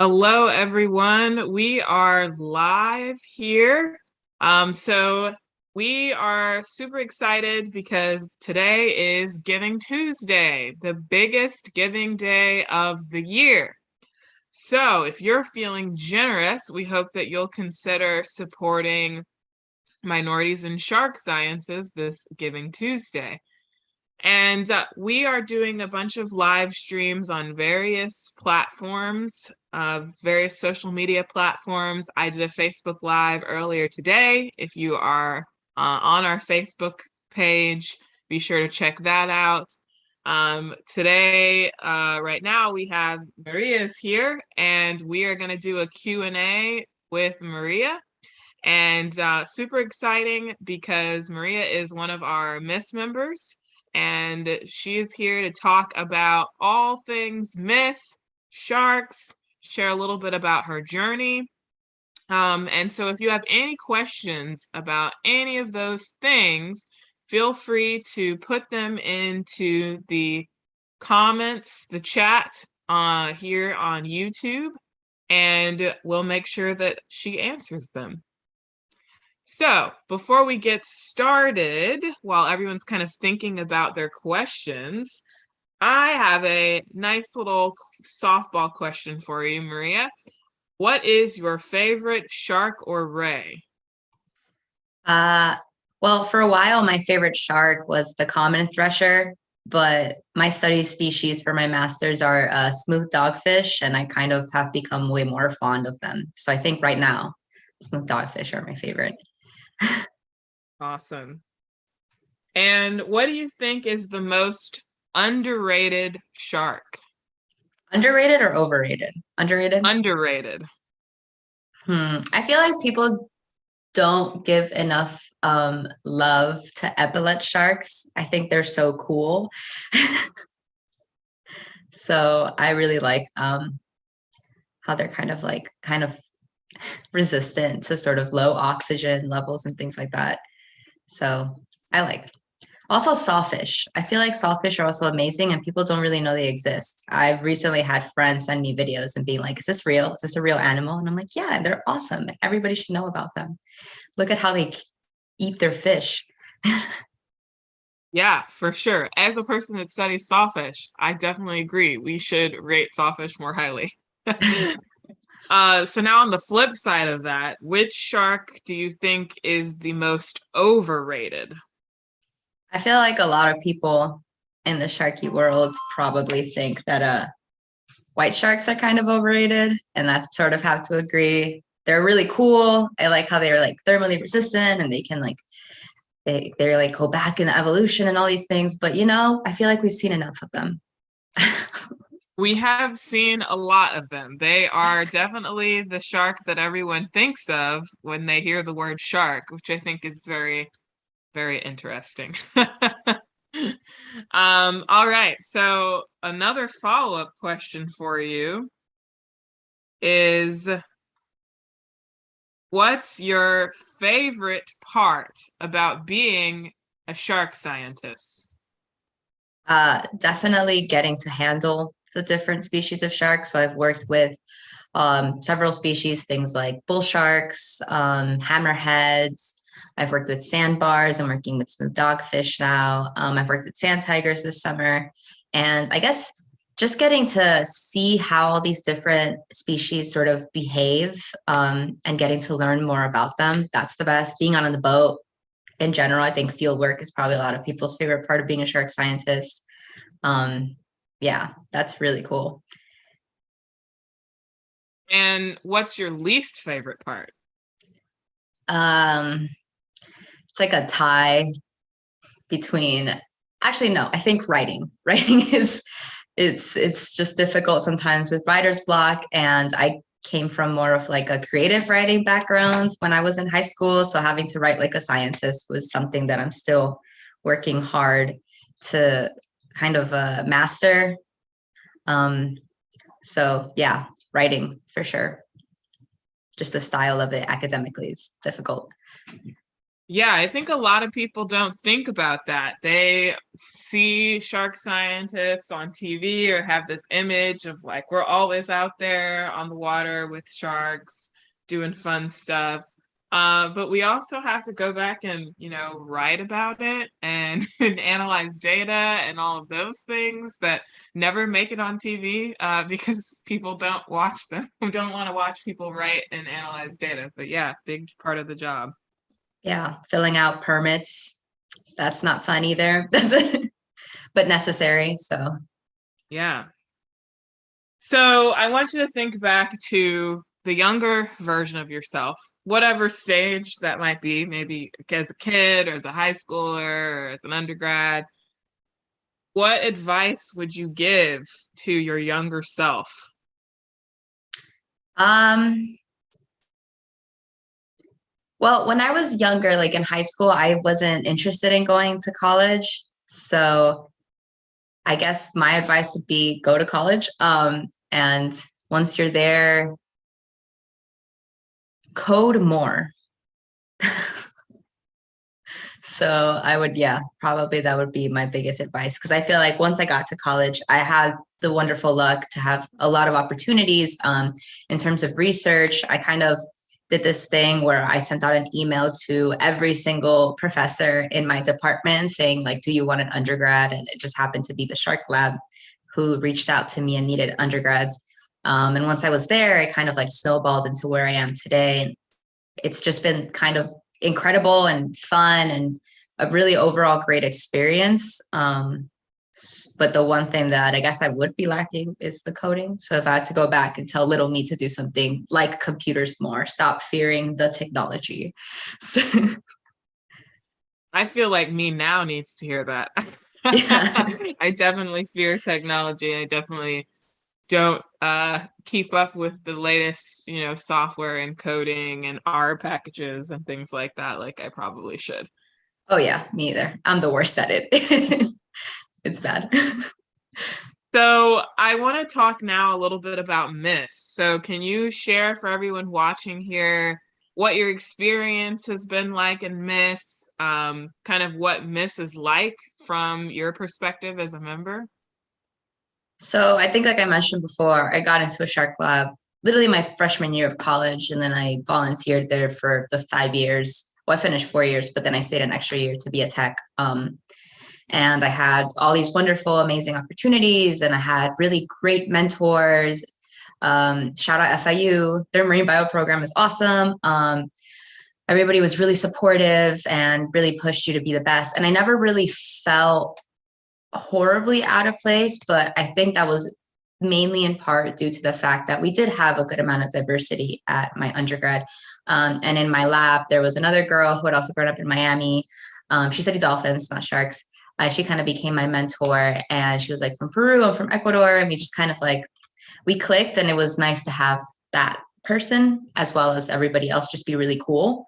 Hello, everyone. We are live here. So we are super excited because today is Giving Tuesday, the biggest giving day of the year. So if you're feeling generous, we hope that you'll consider supporting minorities in shark sciences this Giving Tuesday. And we are doing a bunch of live streams on various platforms, various social media platforms. I did a Facebook Live earlier today. If you are on our Facebook page, be sure to check that out. Today, right now, we have Maria's here, and we are going to do a Q&A with Maria. And super exciting because Maria is one of our Miss members. And she is here to talk about all things Miss, sharks, share a little bit about her journey. And so if you have any questions about any of those things, feel free to put them into the comments, the chat here on YouTube, and we'll make sure that she answers them. So before we get started, while everyone's kind of thinking about their questions, I have a nice little softball question for you, Maria. What is your favorite shark or ray? Well, for a while, my favorite shark was the common thresher, but my study species for my master's are smooth dogfish, and I kind of have become way more fond of them. So I think right now, smooth dogfish are my favorite. Awesome. And what do you think is the most underrated shark? Underrated or overrated? Underrated? Underrated. I feel like people don't give enough love to epaulet sharks. I think they're so cool. So I really like how they're kind of resistant to sort of low oxygen levels and things like that. So I like. Also sawfish. I feel like sawfish are also amazing and people don't really know they exist. I've recently had friends send me videos and being like, is this real? Is this a real animal? And I'm like, yeah, they're awesome. Everybody should know about them. Look at how they eat their fish. Yeah, for sure. As a person that studies sawfish, I definitely agree. We should rate sawfish more highly. So now on the flip side of that, which shark do you think is the most overrated? I feel like a lot of people in the sharky world probably think that white sharks are kind of overrated, and I sort of have to agree. They're really cool. I like how they're like thermally resistant and they can like they're like go back in evolution and all these things. But I feel like we've seen enough of them. We have seen a lot of them. They are definitely the shark that everyone thinks of when they hear the word shark, which I think is very, very interesting. All right. So another follow-up question for you is, what's your favorite part about being a shark scientist? Definitely getting to handle the different species of sharks. So I've worked with several species, things like bull sharks, hammerheads. I've worked with sandbars. I'm working with smooth dogfish now. I've worked with sand tigers this summer. And I guess just getting to see how all these different species sort of behave and getting to learn more about them, that's the best. Being on the boat in general, I think field work is probably a lot of people's favorite part of being a shark scientist. Yeah, that's really cool. And what's your least favorite part? Um, it's like a tie between, actually, no, I think writing. Writing is it's just difficult sometimes with writer's block. And I came from more of like a creative writing background when I was in high school. So having to write like a scientist was something that I'm still working hard to kind of master. So yeah, writing for sure. Just the style of it academically is difficult. Yeah, I think a lot of people don't think about that. They see shark scientists on TV or have this image of like we're always out there on the water with sharks doing fun stuff. But we also have to go back and, write about it and, and analyze data and all of those things that never make it on TV because people don't watch them, don't want to watch people write and analyze data. But yeah, big part of the job. Yeah, filling out permits. That's not fun either, but necessary. So, Yeah. So I want you to think back to the younger version of yourself, whatever stage that might be, maybe as a kid or as a high schooler or as an undergrad. What advice would you give to your younger self? um, well, when I was younger, like in high school, I wasn't interested in going to college. So I guess my advice would be go to college. And once you're there, code more. So I would, yeah, probably that would be my biggest advice. Because I feel like once I got to college, I had the wonderful luck to have a lot of opportunities in terms of research. I kind of did this thing where I sent out an email to every single professor in my department saying, like, do you want an undergrad? And it just happened to be the Shark Lab who reached out to me and needed undergrads. And once I was there, it kind of like snowballed into where I am today. It's just been kind of incredible and fun and a really overall great experience. But the one thing that I guess I would be lacking is the coding. So if I had to go back and tell little me to do something like computers more, stop fearing the technology. So, I feel like me now needs to hear that. yeah. I definitely fear technology. I definitely don't keep up with the latest, software and coding and R packages and things like that, like I probably should. Oh yeah, me either. I'm the worst at it. It's bad. So I want to talk now a little bit about Miss. So can you share for everyone watching here what your experience has been like in Miss, kind of what Miss is like from your perspective as a member? So I think, like I mentioned before, I got into a shark lab literally my freshman year of college, and then I volunteered there for the 5 years. Well, I finished 4 years, but then I stayed an extra year to be a tech. And I had all these wonderful, amazing opportunities, and I had really great mentors. Shout out FIU, their marine bio program is awesome. Everybody was really supportive and really pushed you to be the best. And I never really felt horribly out of place, but I think that was mainly in part due to the fact that we did have a good amount of diversity at my undergrad. And in my lab, there was another girl who had also grown up in Miami. She studied dolphins, not sharks. She kind of became my mentor, and she was like from Peru, I'm from Ecuador, and we just kind of like we clicked, and it was nice to have that person as well as everybody else just be really cool.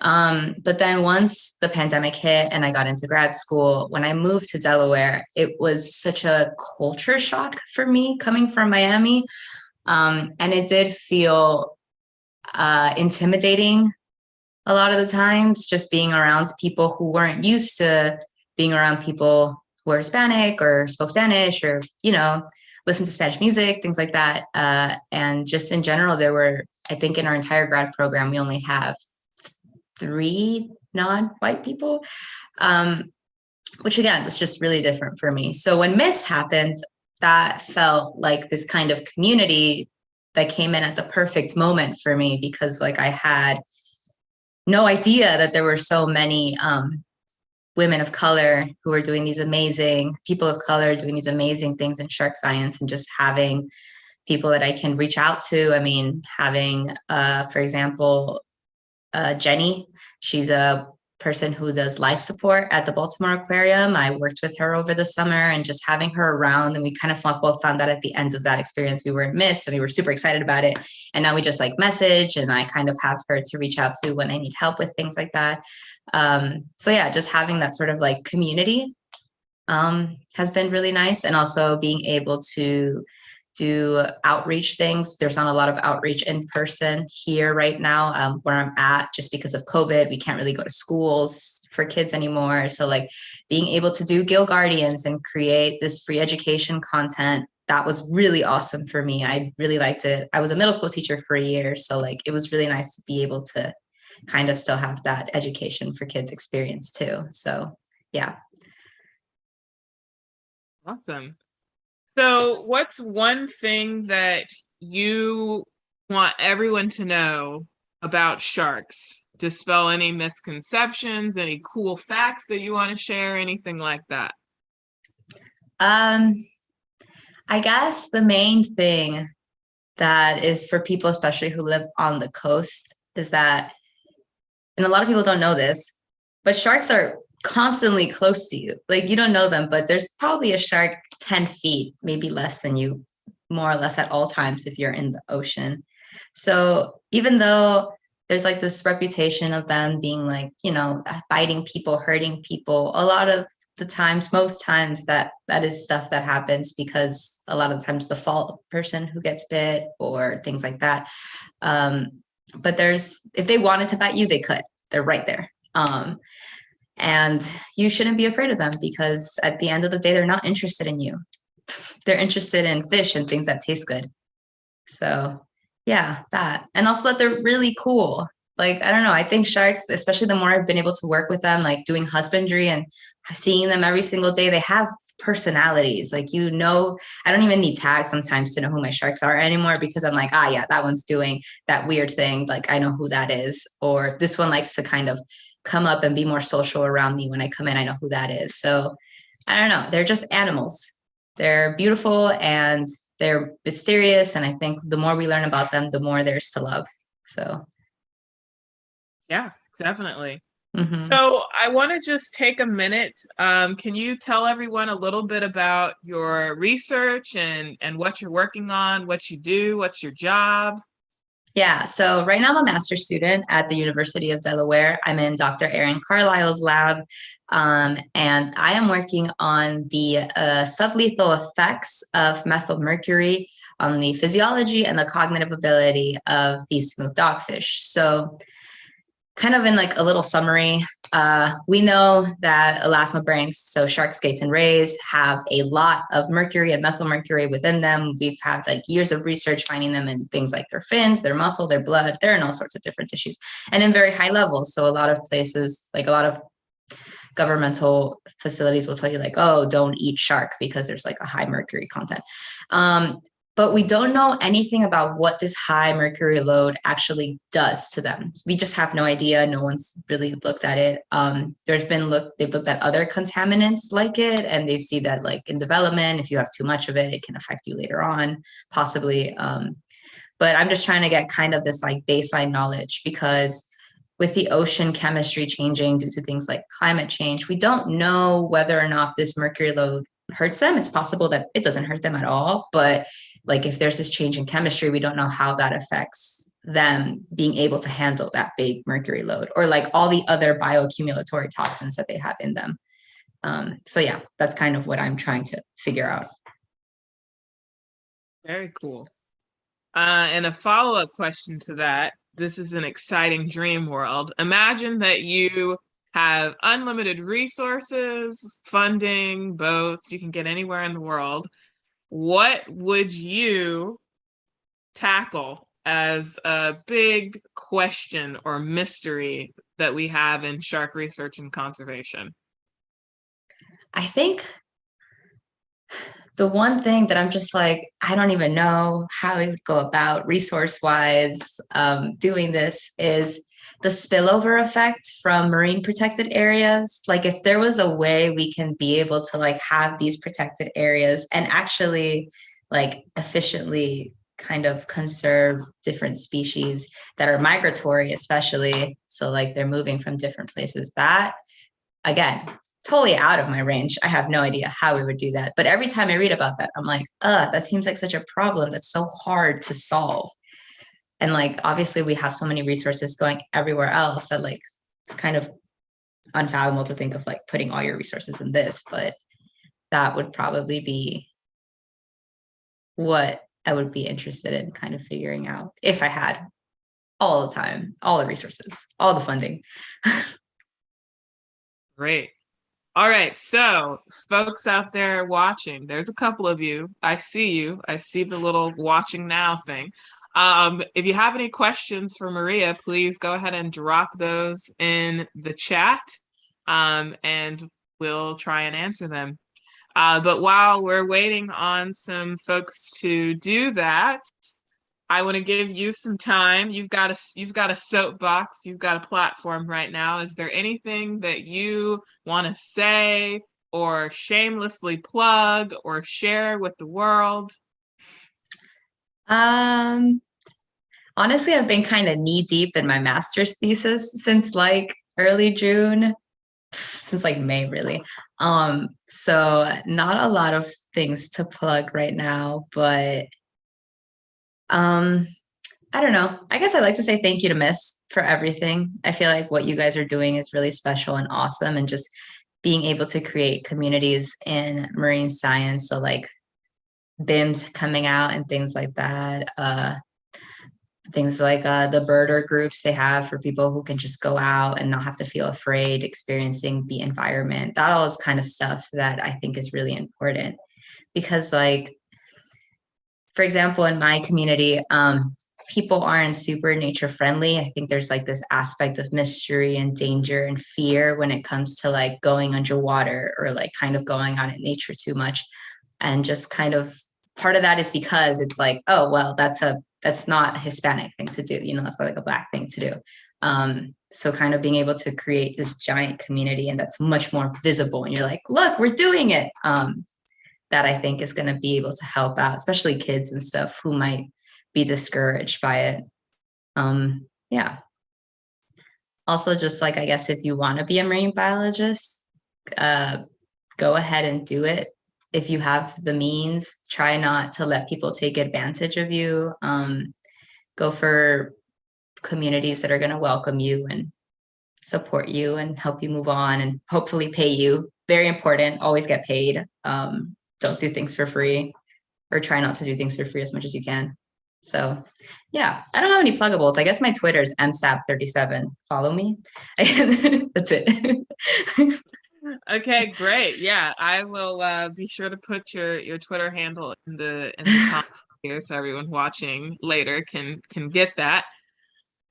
But then once the pandemic hit and I got into grad school, when I moved to Delaware, it was such a culture shock for me coming from Miami. And it did feel intimidating a lot of the times, just being around people who weren't used to being around people who were Hispanic or spoke Spanish or, listen to Spanish music, things like that. And just in general, there were, I think in our entire grad program, we only have 3 non-white people, which again was just really different for me. So when Miss happened, that felt like this kind of community that came in at the perfect moment for me, because like I had no idea that there were so many women of color who were doing these amazing, people of color doing these amazing things in shark science, and just having people that I can reach out to. I mean, having, for example, Jenny, she's a person who does life support at the Baltimore Aquarium. I worked with her over the summer, and just having her around, and we kind of both found out at the end of that experience we were Miss, and we were super excited about it. And now we just like message, and I kind of have her to reach out to when I need help with things like that. So yeah, just having that sort of like community has been really nice, and also being able to do outreach things. There's not a lot of outreach in person here right now, where I'm at, just because of COVID. We can't really go to schools for kids anymore. So like being able to do Guild Guardians and create this free education content, that was really awesome for me. I really liked it. I was a middle school teacher for a year, so like it was really nice to be able to kind of still have that education for kids experience too. So yeah. Awesome. So, what's one thing that you want everyone to know about sharks? Dispel any misconceptions, any cool facts that you want to share, anything like that? Um, I guess the main thing that is for people, especially who live on the coast, is that, and a lot of people don't know this, but sharks are constantly close to you. Like you don't know them, but there's probably a shark 10 feet, maybe less than you, more or less at all times if you're in the ocean. So even though there's like this reputation of them being like, you know, biting people, hurting people, a lot of the times, most times that is stuff that happens because a lot of times the fault person who gets bit or things like that. But if they wanted to bite you, they could. They're right there. And you shouldn't be afraid of them because at the end of the day, they're not interested in you. They're interested in fish and things that taste good. So yeah, that. And also that they're really cool. Like, I don't know, I think sharks, especially the more I've been able to work with them, like doing husbandry and seeing them every single day, they have personalities. Like, you know, I don't even need tags sometimes to know who my sharks are anymore because I'm like, ah, yeah, that one's doing that weird thing. Like, I know who that is. Or this one likes to kind of come up and be more social around me when I come in. I know who that is. So I don't know. They're just animals. They're beautiful and they're mysterious. And I think the more we learn about them, the more there's to love. So Yeah, definitely. mhm. So I want to just take a minute. Can you tell everyone a little bit about your research and what you're working on, what you do, what's your job? Yeah, so right now I'm a master's student at the University of Delaware. I'm in Dr. Erin Carlisle's lab, and I am working on the sublethal effects of methylmercury on the physiology and the cognitive ability of these smooth dogfish. So kind of in like a little summary, we know that elasmobranchs, so shark skates and rays, have a lot of mercury and methylmercury within them. We've had like years of research finding them in things like their fins, their muscle, their blood. They're in all sorts of different tissues and in very high levels. So a lot of places, like a lot of governmental facilities will tell you like, oh, don't eat shark because there's like a high mercury content. But we don't know anything about what this high mercury load actually does to them. We just have no idea. No one's really looked at it. They've looked at other contaminants like it, and they see that like in development, if you have too much of it, it can affect you later on, possibly. But I'm just trying to get kind of this like baseline knowledge because with the ocean chemistry changing due to things like climate change, we don't know whether or not this mercury load hurts them. It's possible that it doesn't hurt them at all, but like if there's this change in chemistry, we don't know how that affects them being able to handle that big mercury load or like all the other bioaccumulatory toxins that they have in them. So yeah, that's kind of what I'm trying to figure out. Very cool. And a follow-up question to that, this is an exciting dream world. Imagine that you have unlimited resources, funding, boats, you can get anywhere in the world. What would you tackle as a big question or mystery that we have in shark research and conservation? I think the one thing that I'm just like, I don't even know how we would go about resource wise doing this is the spillover effect from marine protected areas. Like if there was a way we can be able to like have these protected areas and actually like efficiently kind of conserve different species that are migratory, especially. So like they're moving from different places. That again, totally out of my range. I have no idea how we would do that. But every time I read about that, I'm like, that seems like such a problem that's so hard to solve. And like, obviously, we have so many resources going everywhere else that like it's kind of unfathomable to think of like putting all your resources in this. But that would probably be what I would be interested in kind of figuring out if I had all the time, all the resources, all the funding. Great. All right, so folks out there watching, there's a couple of you. I see you. I see the little watching now thing. If you have any questions for Maria, please go ahead and drop those in the chat, and we'll try and answer them. But while we're waiting on some folks to do that, I want to give you some time. You've got a soapbox, you've got a platform right now. Is there anything that you want to say or shamelessly plug or share with the world? Honestly, I've been kind of knee deep in my master's thesis since like early June, since like May, really. So not a lot of things to plug right now, but I don't know. I guess I'd like to say thank you to Miss for everything. I feel like what you guys are doing is really special and awesome, and just being able to create communities in marine science. So like BIMs coming out and things like that. Things like the birder groups they have for people who can just go out and not have to feel afraid experiencing the environment. That all is kind of stuff that I think is really important because, like, for example, in my community, people aren't super nature friendly. I think there's like this aspect of mystery and danger and fear when it comes to like going underwater or like kind of going out in nature too much. And just kind of part of that is because it's like, oh, well, that's not a Hispanic thing to do. You know, that's not like a Black thing to do. So kind of being able to create this giant community and that's much more visible. And you're like, look, we're doing it. That I think is going to be able to help out, especially kids and stuff who might be discouraged by it. Yeah. Also, just like, I guess if you want to be a marine biologist, go ahead and do it. If you have the means, try not to let people take advantage of you. Go for communities that are going to welcome you and support you and help you move on and hopefully pay you. Very important, always get paid. Don't do things for free, or try not to do things for free as much as you can. So yeah, I don't have any pluggables. I guess my Twitter is msap37. Follow me. That's it. Okay, great. Yeah, I will be sure to put your Twitter handle in the comments here so everyone watching later can get that.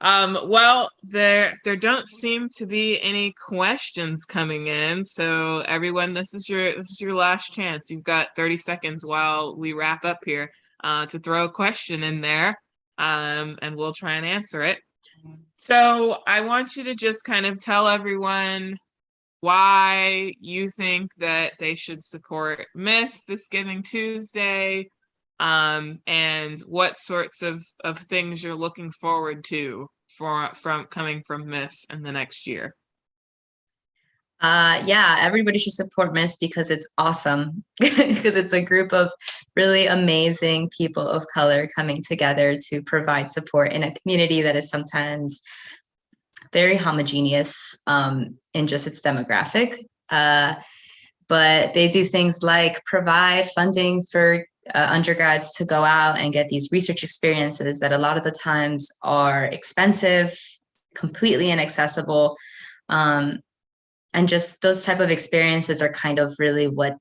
Well, there don't seem to be any questions coming in, so everyone, this is your last chance. You've got 30 seconds while we wrap up here to throw a question in there, and we'll try and answer it. So I want you to just kind of tell everyone why you think that they should support Miss this Giving Tuesday, and what sorts of things you're looking forward to from coming from Miss in the next year. Yeah, everybody should support Miss because it's awesome. Because it's a group of really amazing people of color coming together to provide support in a community that is sometimes very homogeneous in just its demographic. But they do things like provide funding for undergrads to go out and get these research experiences that a lot of the times are expensive, completely inaccessible. And just those type of experiences are kind of really what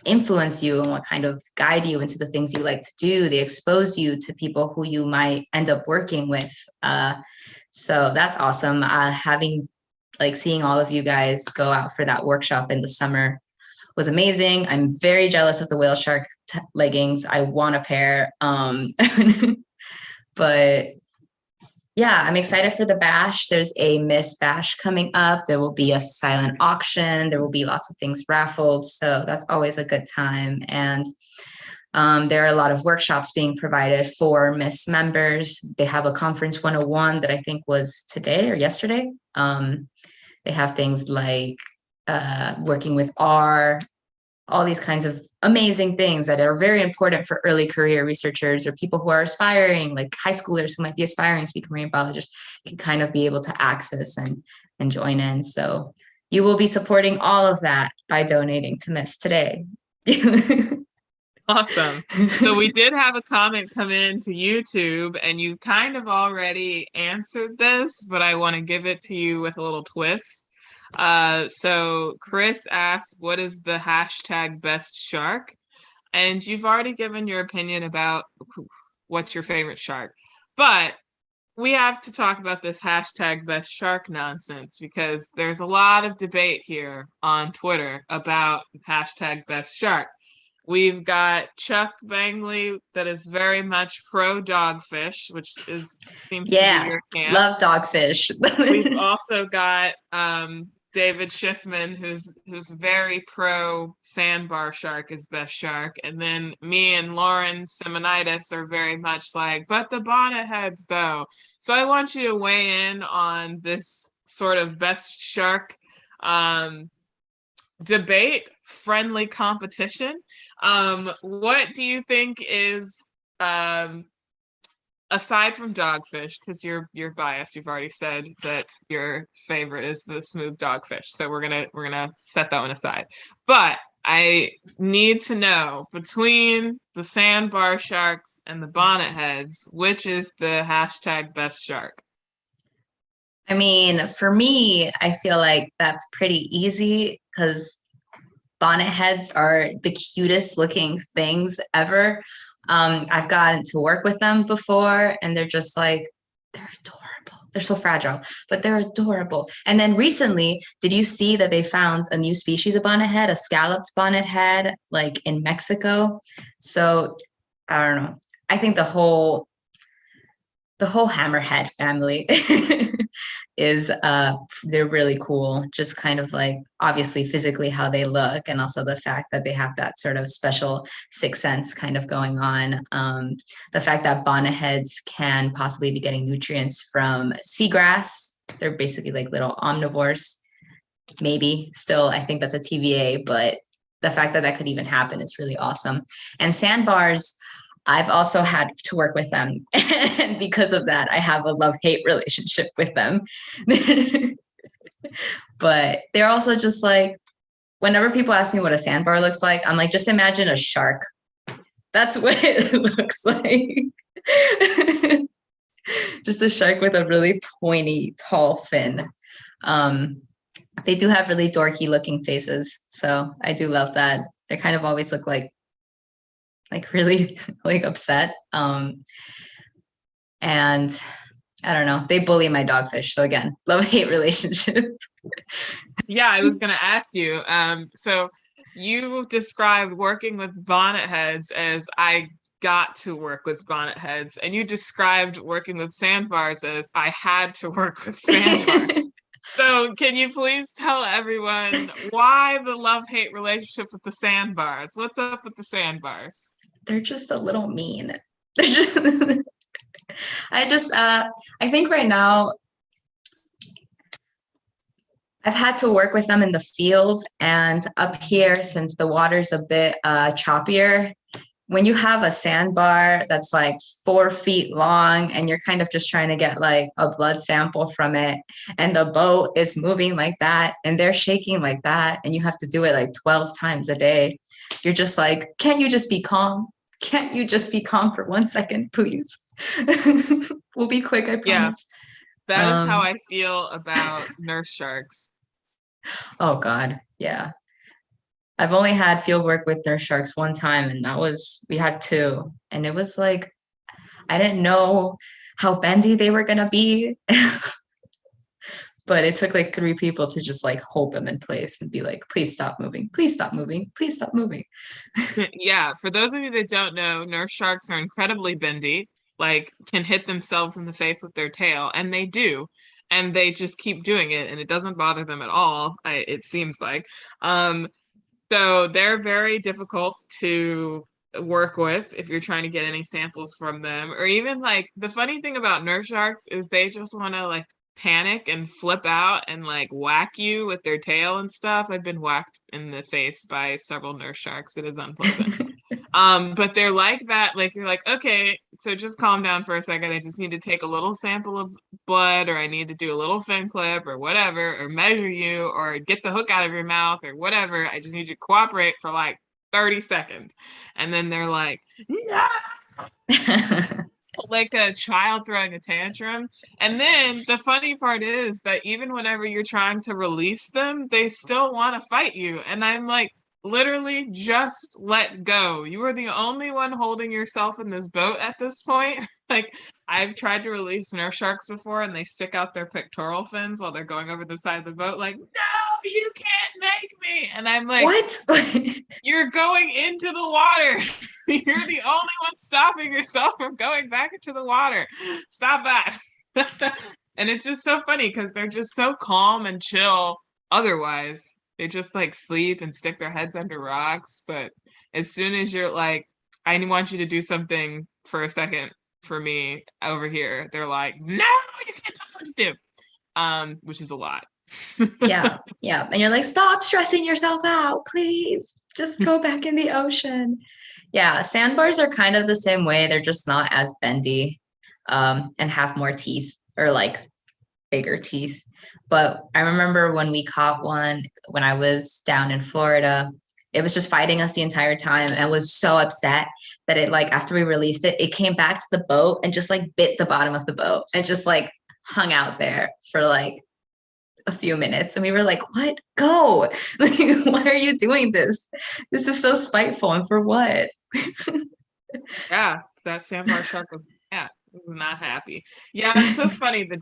influence you and what kind of guide you into the things you like to do. They expose you to people who you might end up working with. So that's awesome. Seeing all of you guys go out for that workshop in the summer was amazing. I'm very jealous of the whale shark leggings. I want a pair. But yeah, I'm excited for the bash. There's a Miss Bash coming up. There will be a silent auction. There will be lots of things raffled. So that's always a good time. And there are a lot of workshops being provided for Miss members. They have a Conference 101 that I think was today or yesterday. They have things like working with R, all these kinds of amazing things that are very important for early career researchers or people who are aspiring, like high schoolers who might be aspiring to become marine biologists, can kind of be able to access and join in. So you will be supporting all of that by donating to Miss today. Awesome. So we did have a comment come in to YouTube, and you kind of already answered this, but I want to give it to you with a little twist. So Chris asked, what is the hashtag best shark? And you've already given your opinion about what's your favorite shark. But we have to talk about this hashtag best shark nonsense because there's a lot of debate here on Twitter about hashtag best shark. We've got Chuck Bangley that is very much pro dogfish, which seems to be Yeah, your camp. love dogfish. We've also got David Schiffman, who's very pro sandbar shark is best shark, and then me and Lauren Simonitis are very much like, but the bonnet heads though. So I want you to weigh in on this sort of best shark debate, friendly competition. What do you think is aside from dogfish, because you're biased, you've already said that your favorite is the smooth dogfish, so we're gonna set that one aside. But I need to know between the sandbar sharks and the bonnet heads, which is the hashtag best shark? I mean, for me, I feel like that's pretty easy because bonnet heads are the cutest looking things ever. I've gotten to work with them before, and they're just like, they're adorable. They're so fragile, but they're adorable. And then recently, did you see that they found a new species of bonnet head, a scalloped bonnet head, like in Mexico? So I don't know. I think the whole hammerhead family is they're really cool, just kind of like obviously physically how they look, and also the fact that they have that sort of special sixth sense kind of going on. The fact that bonnet heads can possibly be getting nutrients from seagrass. They're basically like little omnivores. Maybe still, I think that's a TVA, but the fact that that could even happen is really awesome. And sandbars, I've also had to work with them. And because of that, I have a love-hate relationship with them. But they're also just like, whenever people ask me what a sandbar looks like, I'm like, just imagine a shark. That's what it looks like. Just a shark with a really pointy, tall fin. They do have really dorky looking faces. So I do love that. They kind of always look like really like upset. And I don't know, they bully my dogfish. So again, love-hate relationship. Yeah, I was gonna ask you. So you described working with bonnet heads as I got to work with bonnet heads, and you described working with sandbars as I had to work with sandbars. So can you please tell everyone why the love-hate relationship with the sandbars? What's up with the sandbars? They're just a little mean. They're just I think right now I've had to work with them in the field and up here, since the water's a bit choppier. When you have a sandbar that's like 4 feet long and you're kind of just trying to get like a blood sample from it, and the boat is moving like that and they're shaking like that, and you have to do it like 12 times a day, you're just like, can't you just be calm? Can't you just be calm for 1 second, please? We'll be quick, I Yeah, promise. that is how I feel about nurse sharks. Oh God, yeah. I've only had field work with nurse sharks one time, and we had 2. And it was like, I didn't know how bendy they were gonna be. But it took like 3 people to just like hold them in place and be like, please stop moving, please stop moving, please stop moving. Yeah, for those of you that don't know, nurse sharks are incredibly bendy, like can hit themselves in the face with their tail, and they do. And they just keep doing it, and it doesn't bother them at all, it seems like. So they're very difficult to work with if you're trying to get any samples from them. Or even like the funny thing about nurse sharks is they just want to like panic and flip out and like whack you with their tail and stuff. I've been whacked in the face by several nurse sharks. It is unpleasant. But they're like that, like you're like, okay, so just calm down for a second. I just need to take a little sample of blood, or I need to do a little fin clip or whatever, or measure you, or get the hook out of your mouth or whatever. I just need you to cooperate for like 30 seconds. And then they're like, no! Like a child throwing a tantrum. And then the funny part is that even whenever you're trying to release them, they still want to fight you. And I'm like, literally just let go. You are the only one holding yourself in this boat at this point. Like, I've tried to release nurse sharks before and they stick out their pectoral fins while they're going over the side of the boat, like, no, you can't make me. And I'm like, What? you're going into the water. You're the only one stopping yourself from going back into the water. Stop that. And it's just so funny because they're just so calm and chill otherwise. They just like sleep and stick their heads under rocks. But as soon as you're like, I want you to do something for a second for me over here, they're like, no, you can't tell me what to do. Which is a lot. Yeah. And you're like, stop stressing yourself out, please. Just go back in the ocean. Yeah, sandbars are kind of the same way. They're just not as bendy, and have more teeth, or like bigger teeth. But I remember when we caught one when I was down in Florida, it was just fighting us the entire time. And I was so upset that it, like, after we released it, it came back to the boat and just like bit the bottom of the boat and just like hung out there for like a few minutes. And we were like, what? Go. Like, why are you doing this? This is so spiteful. And for what? Yeah, that sandbar shark was, yeah, was not happy. Yeah, it's so funny the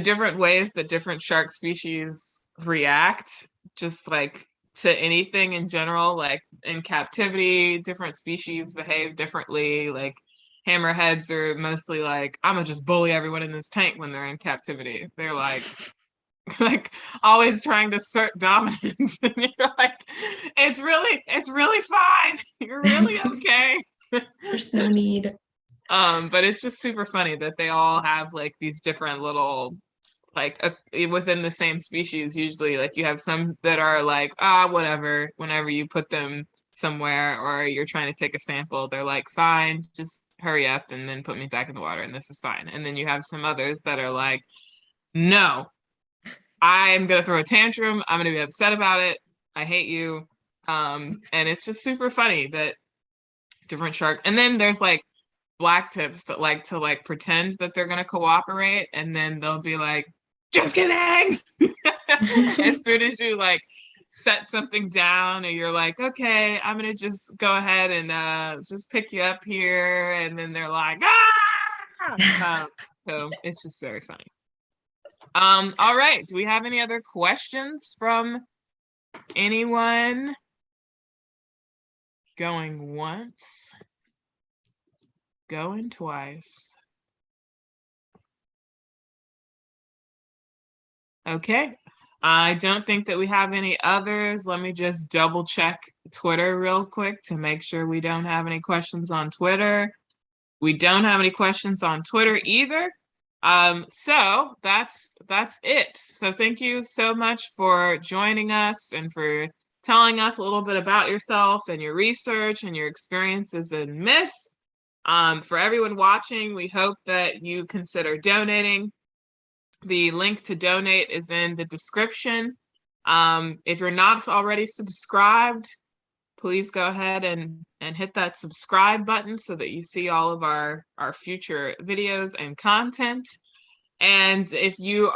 different ways that different shark species react, just like to anything in general. Like in captivity, different species behave differently. Like hammerheads are mostly like, I'm gonna just bully everyone in this tank when they're in captivity. They're like like always trying to assert dominance. And you're like, it's really fine. You're really okay. There's no need. But it's just super funny that they all have like these different little, like within the same species. Usually like you have some that are like, whatever, whenever you put them somewhere or you're trying to take a sample, they're like, fine, just hurry up and then put me back in the water and this is fine. And then you have some others that are like, no, I'm gonna throw a tantrum, I'm gonna be upset about it, I hate you. And it's just super funny that different sharks. And then there's like black tips that like to like pretend that they're gonna cooperate, and then they'll be like, just kidding. As soon as you like set something down and you're like, okay, I'm gonna just go ahead and just pick you up here, and then they're like, so it's just very funny. All right, do we have any other questions from anyone? Going once, going twice. Okay. I don't think that we have any others. Let me just double check Twitter real quick to make sure we don't have any questions on Twitter. We don't have any questions on Twitter either. So that's it. So thank you so much for joining us and for telling us a little bit about yourself and your research and your experiences in myths. For everyone watching, we hope that you consider donating. The link to donate is in the description. If you're not already subscribed, please go ahead and hit that subscribe button so that you see all of our future videos and content. And if you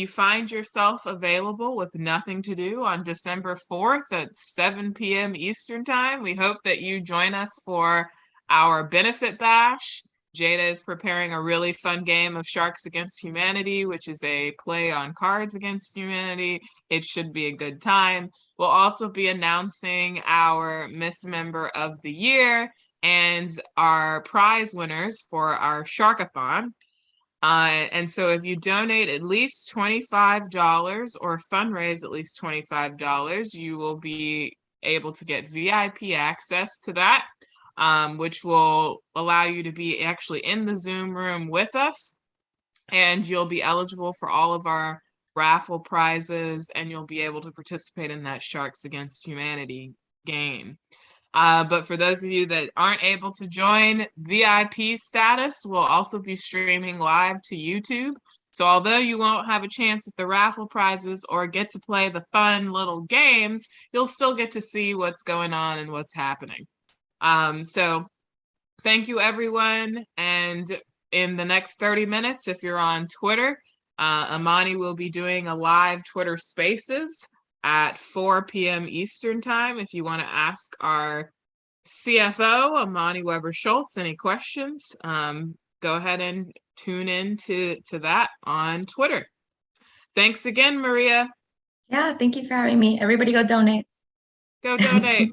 find yourself available with nothing to do on December 4th at 7 p.m. Eastern time, we hope that you join us for our benefit bash. Jada is preparing a really fun game of Sharks Against Humanity, which is a play on Cards Against Humanity. It should be a good time. We'll also be announcing our Miss Member of the Year and our prize winners for our Sharkathon. And so if you donate at least $25 or fundraise at least $25, you will be able to get VIP access to that, which will allow you to be actually in the Zoom room with us. And you'll be eligible for all of our raffle prizes, and you'll be able to participate in that Sharks Against Humanity game. But for those of you that aren't able to join, VIP status will also be streaming live to YouTube. So although you won't have a chance at the raffle prizes or get to play the fun little games, you'll still get to see what's going on and what's happening. So thank you, everyone. And in the next 30 minutes, if you're on Twitter, Amani will be doing a live Twitter Spaces at 4 p.m. Eastern Time. If you want to ask our CFO, Amani Weber Schultz, any questions, go ahead and tune in to that on Twitter. Thanks again, Maria. Yeah, thank you for having me. Everybody go donate. Go donate.